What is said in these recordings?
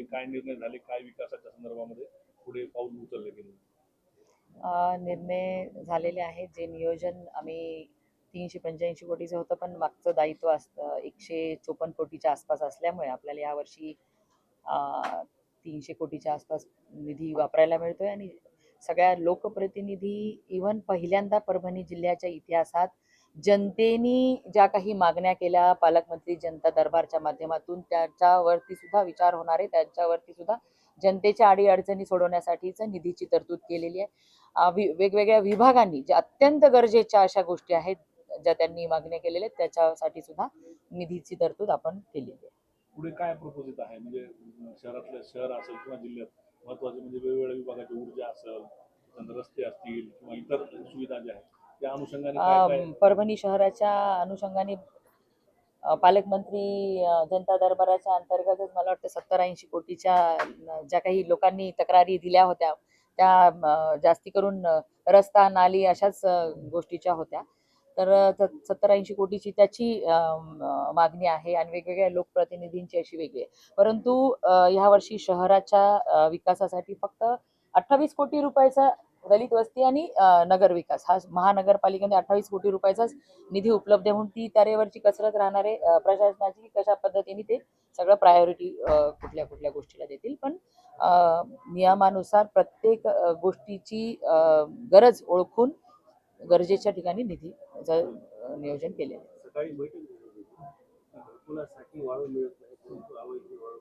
काय निर्णय झाले, काय विकासाच्या संदर्भामध्ये पुढे पाऊल उचलले गेले? निर्णय झालेले आहेत. जे नियोजन आम्ही 385 कोटीचं होतं, पण मागचं दायित्व असतं 154 कोटीच्या आसपास असल्यामुळे आपल्याला यावर्षी 300 कोटीच्या आसपास निधी वापरायला मिळतोय. आणि सगळ्या लोकप्रतिनिधी इव्हन पहिल्यांदा परभणी जिल्ह्याच्या इतिहासात जनतेने ज्या काही मागण्या केल्या पालकमंत्री जनता दरबारच्या माध्यमातून त्याच्यावरती सुद्धा विचार होणार आहे. त्यांच्यावरती सुद्धा जनतेच्या अडीअडचणी सोडवण्यासाठीच निधीची तरतूद केलेली आहे. वेगवेगळ्या विभागांनी ज्या अत्यंत गरजेच्या अशा गोष्टी आहेत ज्या त्यांनी मागण्या केलेल्या आहेत त्याच्यासाठी सुद्धा निधीची तरतूद आपण केलेली आहे. पुढे काय प्रपोजिट आहे, म्हणजे शहरातल्या शहर असेल किंवा जिल्ह्यात महत्वाचे म्हणजे वेगवेगळ्या विभागाची ऊर्जा असेल, रस्ते असतील किंवा इतर सुविधा ज्या आहेत त्या अनुषंगाने काय काय? परभणी शहराच्या अनुषंगाने पालकमंत्री जनता दरबाराच्या अंतर्गतच मला वाटतं 70-80 कोटीच्या ज्या काही लोकांनी तक्रारी दिल्या होत्या त्या जास्ती करून रस्ता नाली अशाच गोष्टीच्या होत्या. तर 70-80 कोटीची त्याची मागणी आहे आणि वेगवेगळ्या लोकप्रतिनिधींची अशी वेगळी आहे. परंतु ह्या वर्षी शहराच्या विकासासाठी फक्त 28 कोटी रुपयाचा दलित वस्ती आणि नगर विकास हा महानगरपालिकेने 28 कोटी रुपयाचाच निधी उपलब्ध म्हणून ती तारेवरची कसरत राहणारे प्रशासनाची कशा पद्धतीने ते सगळं प्रायोरिटी कुठल्या कुठल्या गोष्टीला देतील. पण नियमानुसार प्रत्येक गोष्टीची गरज ओळखून गरजेच्या ठिकाणी निधीचं नियोजन केलेलं आहे. सकाळी बैठक घरकुलासाठी वाळू मिळत नाही, परंतु अवैध वाळू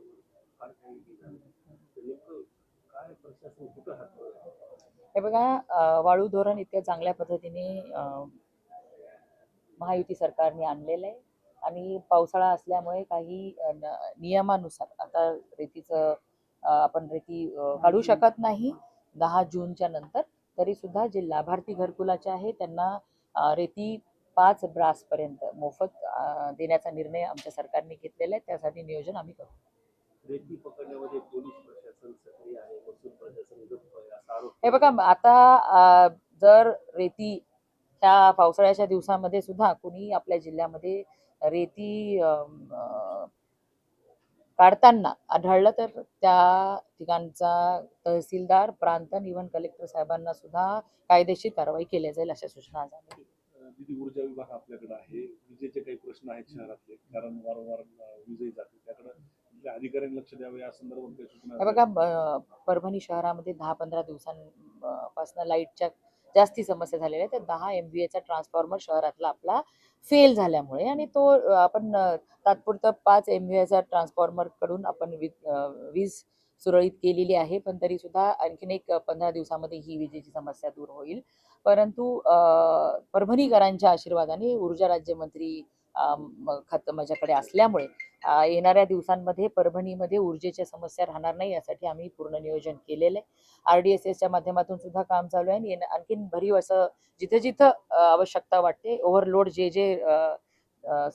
फार काही झालं. नेमकं काय प्रशासन कुठं हात? हे बघा, वाळू धोरण इतक्या चांगल्या पद्धतीने महायुती सरकारने आणलेलं आहे आणि पावसाळा असल्यामुळे काही नियमानुसार आता रेतीचं आपण रेती काढू शकत नाही 10 जूनच्या नंतर. तरी सुद्धा जे लाभार्थी घरकुलाचे आहे त्यांना रेती 5 ब्रासपर्यंत मोफत देण्याचा निर्णय आमच्या सरकारने घेतलेला आहे. त्यासाठी नियोजन आम्ही करू. रेती पकडण्यामध्ये पोलीस प्रशासन सक्रिय आहे, महसूल प्रशासन गप्प आहे असा आरोप. हे बघा, आता जर रेती ह्या पावसाळ्याच्या दिवसामध्ये सुद्धा कुणी आपल्या जिल्ह्यामध्ये रेती काढताना आढळलं तर त्या ठिकाणचा तहसीलदार, प्रांत, इव्हन कलेक्टर साहेबांना सुद्धा कायदेशीर कारवाई केली जाईल अशा सूचना आज आम्ही दिल्या. दिदी, ऊर्जा विभाग आपल्याकडे आहे, विजेचे काही प्रश्न आहेत शहरातले, कारण वारंवार वीज जाते, त्याकडे अधिकाऱ्यांनी लक्ष द्यावे या संदर्भात काही सूचना? हे बघा, परभणी शहरामध्ये 10-15 दिवसांपासून लाईटच्या जास्ती समस्या झालेल्या आहेत. तर 10 MVA चा ट्रान्सफॉर्मर शहरातला आपला फेल झाल्यामुळे आणि तो आपण तात्पुरतं 5 MVA चा ट्रान्सफॉर्मर कडून आपण वीज सुरळीत केलेली आहे. पण तरी सुद्धा आणखीन एक 15 दिवसामध्ये ही विजेची समस्या दूर होईल. परंतु परभणीकरांच्या आशीर्वादाने ऊर्जा राज्यमंत्री खातं माझ्याकडे असल्यामुळे येणाऱ्या दिवसांमध्ये परभणीमध्ये ऊर्जेच्या समस्या राहणार नाही यासाठी आम्ही पूर्ण नियोजन केलेलं आहे. RDSSच्या माध्यमातून सुद्धा काम चालू आहे आणि आणखीन भरीव असं जिथं जिथं आवश्यकता वाटते ओव्हरलोड जे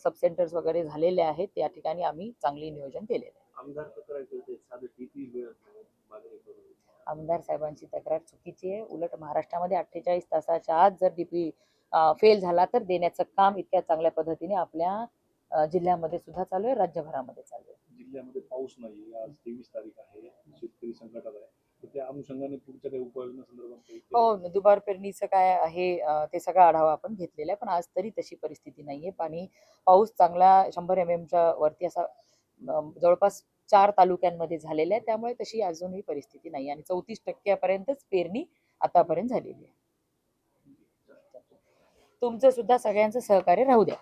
सब सेंटर्स वगैरे झालेले आहेत त्या ठिकाणी आम्ही चांगली नियोजन केलेलं आहे. आमदार तक्रार करते, साधं DP मिळत नाही मागणी करून. आमदार साहेबांची तक्रार चुकीची आहे. उलट महाराष्ट्रामध्ये 48 तासाच्या आत जर DP फेल झाला तर देण्याचं काम इतक्या चांगल्या पद्धतीने आपल्या जिल्ह्यामध्ये सुद्धा चालू आहे, राज्यभरामध्ये चालू आहे. जिल्ह्यामध्ये पाऊस नाही, आज 23 तारीख आहे, शेतकरी संकटात आहे, तर त्या अनुषंगाने पुढच्या काही उपाययोजना संदर्भात? हो, दुबार पेरणीचं काय आहे ते सगळा आढावा आपण घेतलेला आहे. पण आज तरी तशी परिस्थिती नाहीये. पाऊस चांगला 100 mm वरती असा जवळपास 4 तालुक्यांमध्ये झालेला आहे. त्यामुळे तशी अजूनही परिस्थिती नाही आणि 34% पर्यंतच पेरणी आतापर्यंत झालेली आहे. तुमचं सुद्धा सगळ्यांचं सहकार्य राहू द्या.